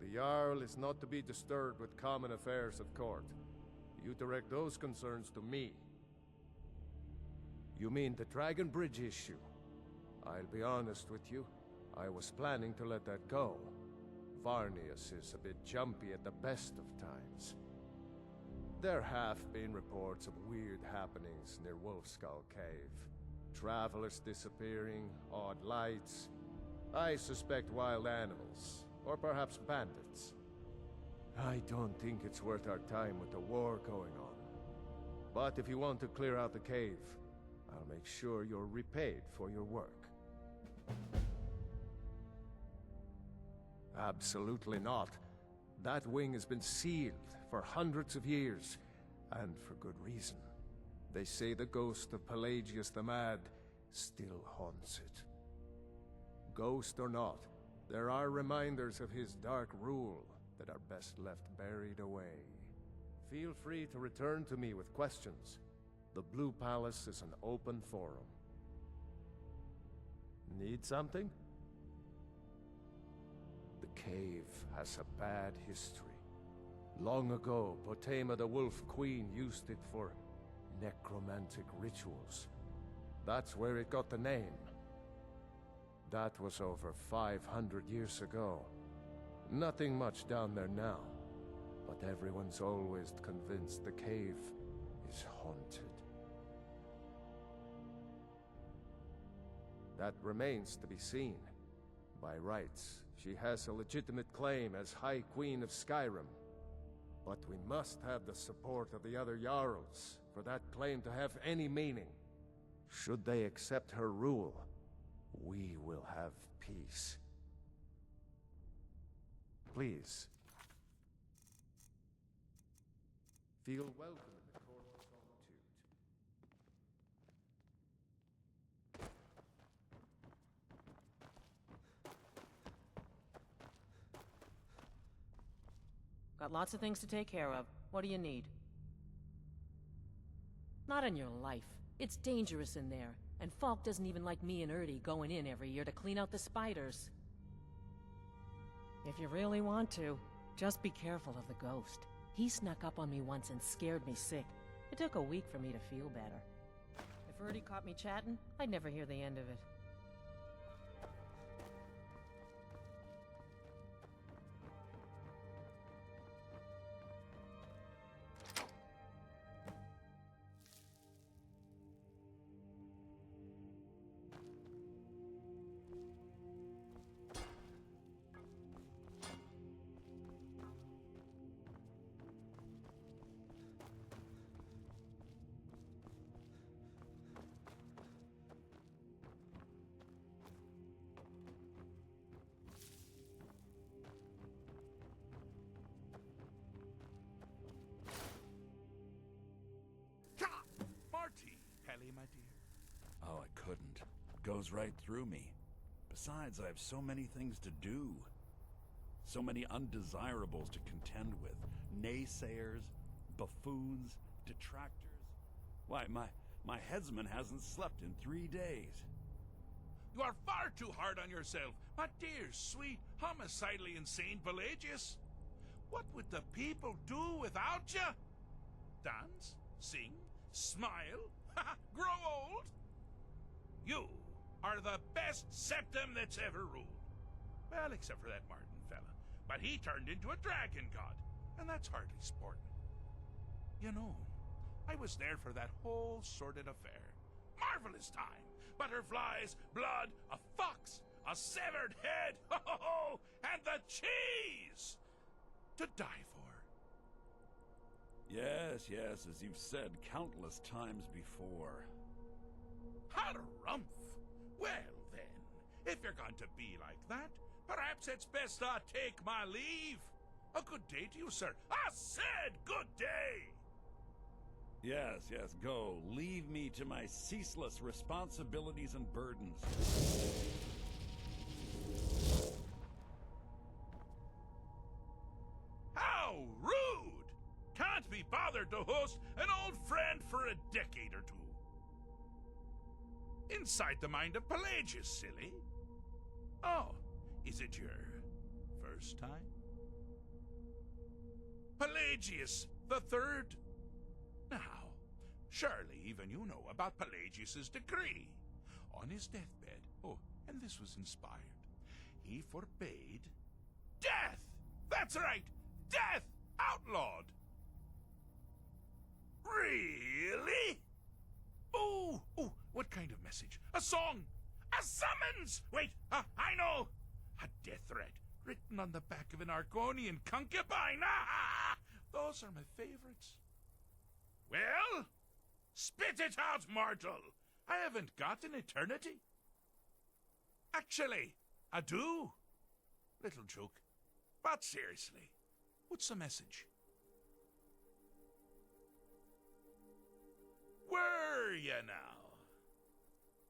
The Jarl is not to be disturbed with common affairs of court. You direct those concerns to me. You mean the Dragon Bridge issue? I'll be honest with you. I was planning to let that go. Varnius is a bit jumpy at the best of times. There have been reports of weird happenings near Wolfskull Cave. Travelers disappearing, odd lights. I suspect wild animals, or perhaps bandits. I don't think it's worth our time with the war going on. But if you want to clear out the cave, I'll make sure you're repaid for your work. Absolutely not. That wing has been sealed for hundreds of years, and for good reason. They say the ghost of Pelagius the Mad still haunts it. Ghost or not, there are reminders of his dark rule that are best left buried away. Feel free to return to me with questions. The Blue Palace is an open forum. Need something? The cave has a bad history. Long ago, Potema the Wolf Queen used it for necromantic rituals. That's where it got the name. That was over 500 years ago. Nothing much down there now, but everyone's always convinced the cave is haunted. That remains to be seen. By rights, she has a legitimate claim as High Queen of Skyrim. But we must have the support of the other Jarls for that claim to have any meaning. Should they accept her rule, we will have peace. Please. Feel welcome in the Court of Solitude. Got lots of things to take care of. What do you need? Not in your life. It's dangerous in there. And Falk doesn't even like me and Erdy going in every year to clean out the spiders. If you really want to, just be careful of the ghost. He snuck up on me once and scared me sick. It took a week for me to feel better. If Erdy caught me chatting, I'd never hear the end of it. Pelly, my dear. Oh, I couldn't. It goes right through me. Besides, I have so many things to do. So many undesirables to contend with. Naysayers, buffoons, detractors. Why, my headsman hasn't slept in 3 days. You are far too hard on yourself, my dear, sweet, homicidally insane Pelagius. What would the people do without you? Dance? Sing? Smile? Grow old? You are the best septum that's ever ruled. Well, except for that Martin fella. But he turned into a dragon god, and that's hardly sporting. You know, I was there for that whole sordid affair. Marvelous time. Butterflies, blood, a fox, a severed head, and the cheese to die for. Yes, as you've said countless times before. Harumph! Well then, if you're going to be like that, perhaps it's best I take my leave. A good day to you, sir. I said good day! Yes, go. Leave me to my ceaseless responsibilities and burdens. How rude! Can't be bothered to host an old friend for a decade or two. Inside the mind of Pelagius, silly. Oh, is it your first time? Pelagius the Third. Now, surely even you know about Pelagius's decree. On his deathbed, oh, and this was inspired, he forbade death! That's right! Death! Outlawed! Really? Oh, what kind of message? A song! A summons! Wait, I know! A death threat written on the back of an Argonian concubine! Ah, those are my favorites. Well, spit it out, mortal! I haven't got an eternity. Actually, I do. Little joke. But seriously, what's the message? Were you now?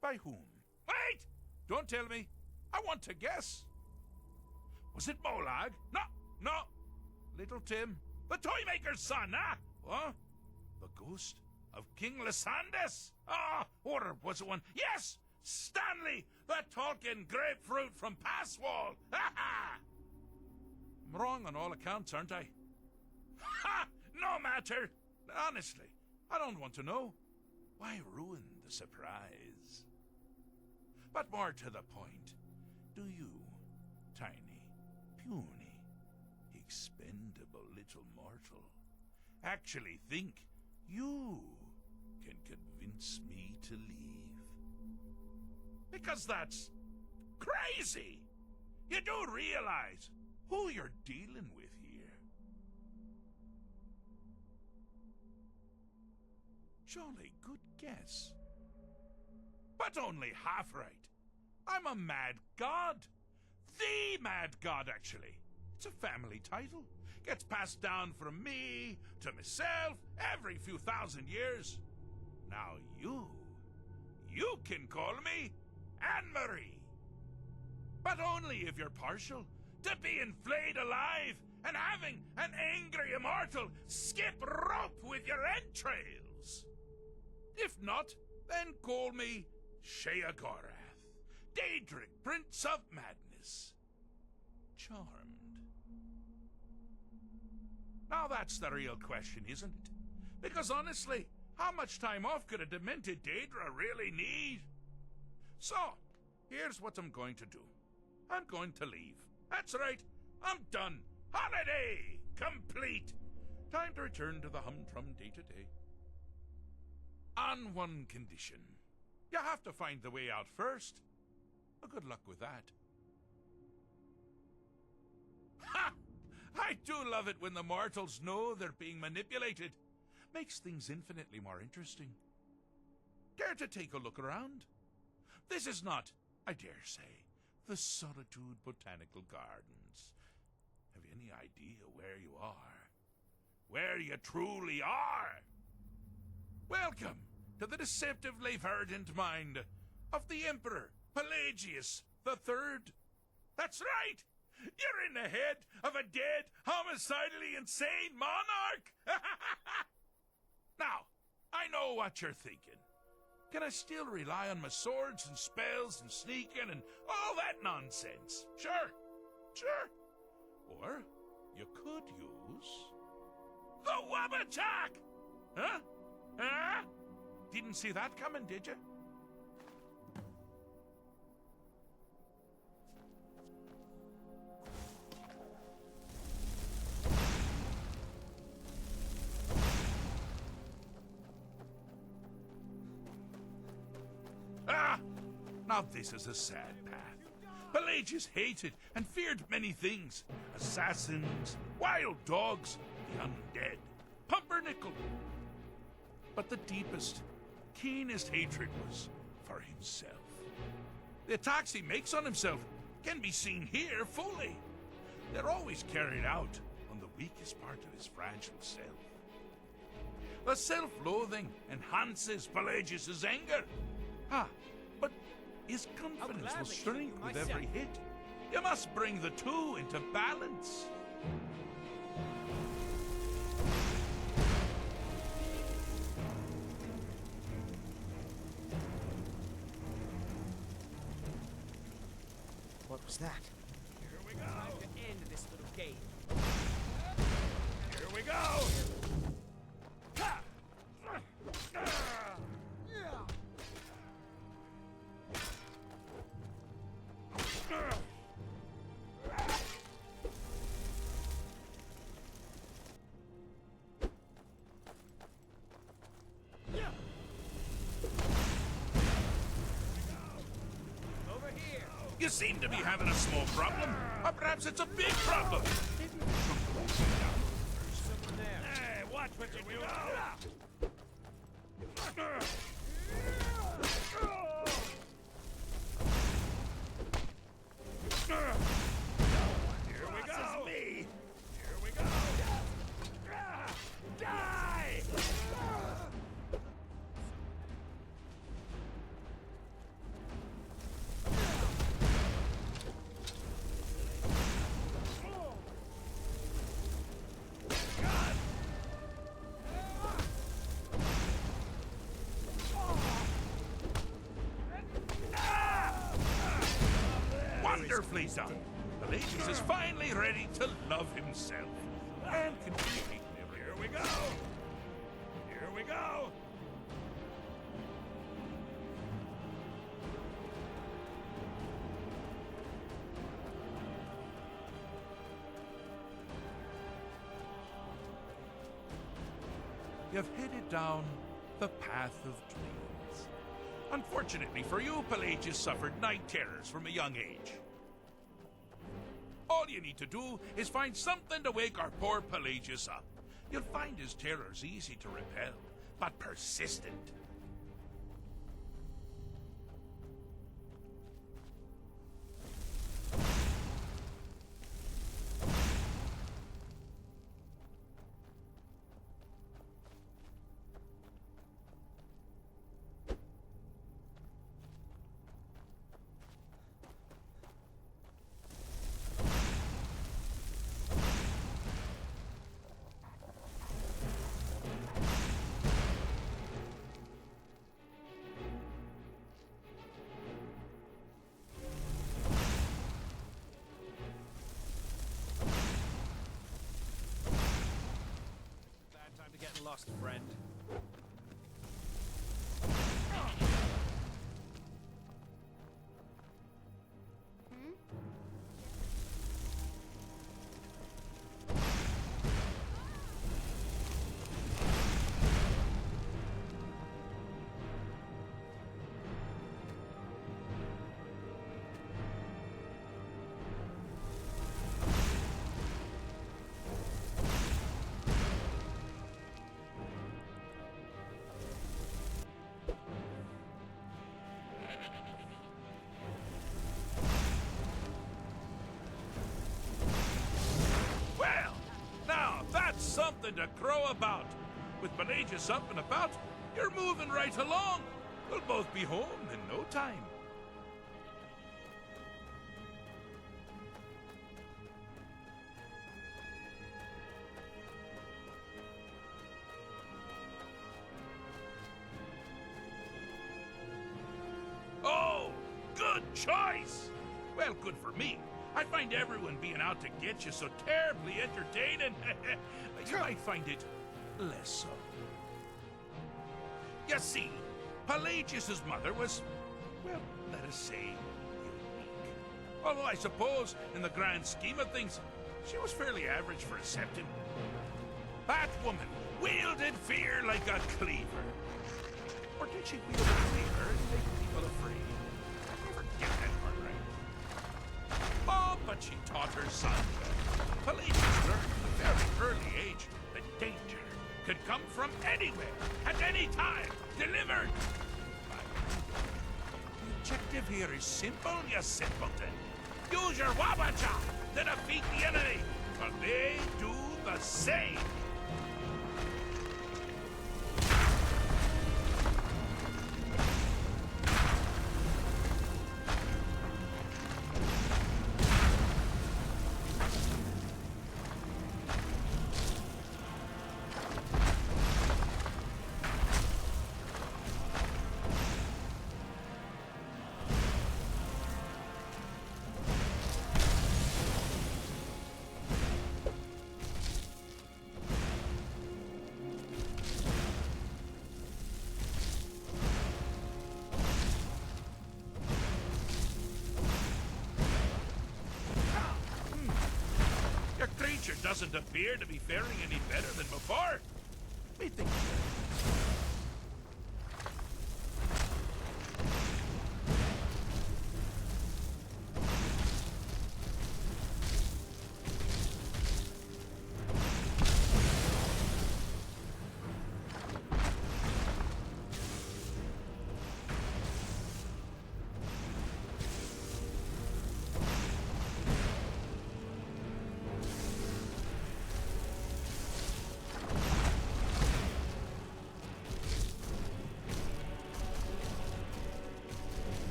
By whom? Wait! Don't tell me. I want to guess. Was it Molag? No. Little Tim. The Toymaker's son, huh? What? The ghost of King Lysandas? Or was it one? Yes! Stanley, the talking grapefruit from Passwall! Ha ha! I'm wrong on all accounts, aren't I? Ha! No matter! Honestly, I don't want to know. Why ruin the surprise? But more to the point, do you, tiny, puny, expendable little mortal, actually think you can convince me to leave? Because that's crazy! You do realize who you're dealing with here. Jolly good guess. But only half right. I'm a mad god. The mad god, actually. It's a family title. Gets passed down from me to myself every few thousand years. Now you can call me Anne-Marie. But only if you're partial to being flayed alive and having an angry immortal skip rope with your entrails. If not, then call me Sheagorath, Daedric, Prince of Madness. Charmed. Now that's the real question, isn't it? Because honestly, how much time off could a demented Daedra really need? So, here's what I'm going to do. I'm going to leave. That's right, I'm done. Holiday complete. Time to return to the humdrum day-to-day. On one condition. You have to find the way out first. Well, good luck with that. Ha! I do love it when the mortals know they're being manipulated. Makes things infinitely more interesting. Care to take a look around? This is not, I dare say, the Solitude Botanical Gardens. Have you any idea where you are? Where you truly are? Welcome to the deceptively verdant mind of the Emperor Pelagius the Third. That's right! You're in the head of a dead, homicidally insane monarch! Now, I know what you're thinking. Can I still rely on my swords and spells and sneaking and all that nonsense? Sure. Or you could use the Wabbajack! Huh? Didn't see that coming, did you? Now this is a sad path. Pelagius hated and feared many things. Assassins, wild dogs, the undead, pumpernickel. But the deepest, keenest hatred was for himself. The attacks he makes on himself can be seen here fully. They're always carried out on the weakest part of his fragile self. The self-loathing enhances Pelagius's anger. But his confidence will shrink with every hit. You must bring the two into balance. What was that? Here we go. Time to end this little game. Here we go! You seem to be having a small problem, or perhaps it's a big problem. Hey, watch what you do! Here we go! This is me! Here we go! Die! Wonderfully done. Pelagius is finally ready to love himself. And continue. Here we go! Here we go! You've headed down the path of dreams. Unfortunately for you, Pelagius suffered night terrors from a young age. All you need to do is find something to wake our poor Pelagius up. You'll find his terrors easy to repel, but persistent. Getting lost, friend. Something to crow about. With Pelagius up and about, you're moving right along. We'll both be home in no time. Oh, good choice. Well, good for me. I find everyone being out to get you so terribly entertaining. You might find it less so. You see, Pelagius' mother was, well, let us say, unique. Although I suppose, in the grand scheme of things, she was fairly average for a septon. That woman wielded fear like a cleaver. Or did she wield a cleaver and make people afraid? I never get that part right. Oh, but she taught her son well. Pelagius learned at a very early age that danger could come from anywhere, at any time, delivered. The objective here is simple, you simpleton. Use your Wabbajack to defeat the enemy, but they do the same. appear to be faring any better than before. Methinks.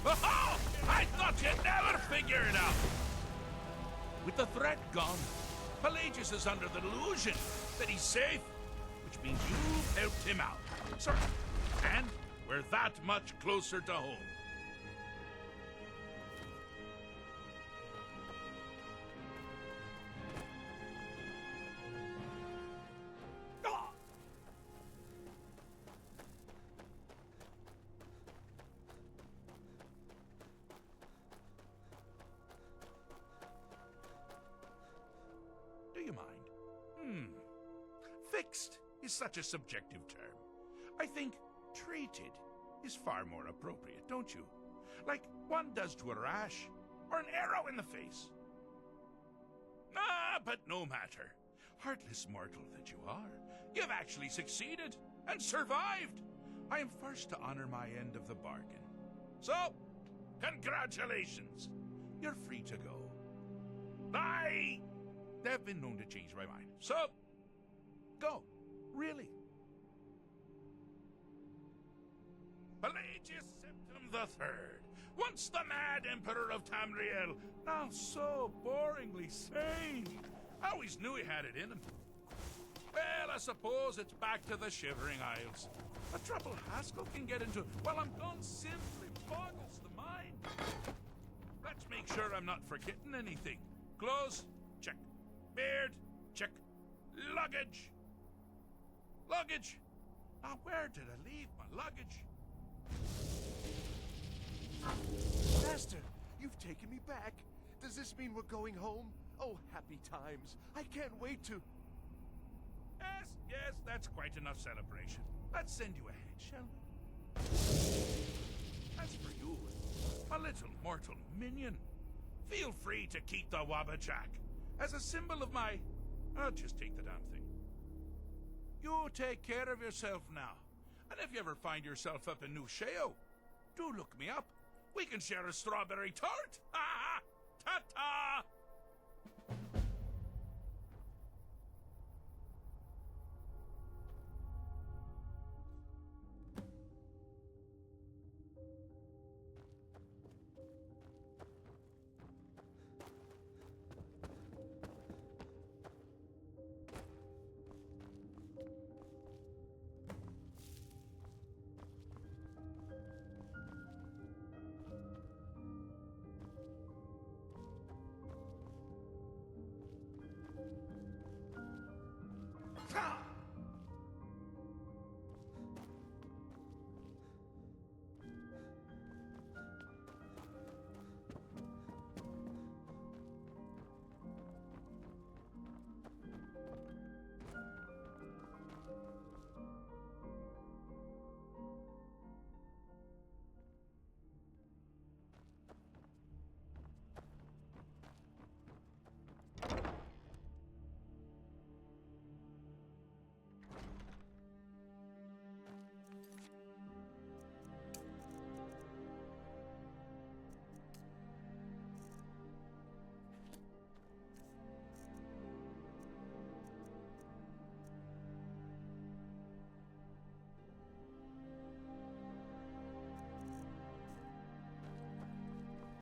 Oh, I thought you'd never figure it out! With the threat gone, Pelagius is under the delusion that he's safe, which means you've helped him out. Sir, and we're that much closer to home. Do you mind? Fixed is such a subjective term. I think treated is far more appropriate, don't you? Like one does to a rash or an arrow in the face. Ah, but no matter. Heartless mortal that you are, you've actually succeeded and survived. I am first to honor my end of the bargain. So, congratulations. You're free to go. They've been known to change my mind. So, go. Really. Pelagius Septim the Third, Once the mad Emperor of Tamriel, now so boringly sane. I always knew he had it in him. Well, I suppose it's back to the Shivering Isles. A trouble Haskell can get into while I'm gone simply boggles the mind. Let's make sure I'm not forgetting anything. Clothes? Check. Beard? Check. Luggage? Luggage? Now, where did I leave my luggage? Master, you've taken me back. Does this mean we're going home? Oh, happy times. I can't wait to... Yes, that's quite enough celebration. Let's send you ahead, shall we? As for you, a little mortal minion, feel free to keep the Wabbajack as a symbol of my... I'll just take the damn thing. You take care of yourself now. And if you ever find yourself up in New Sheo, do look me up. We can share a strawberry tart. Ha ha! Ta-ta!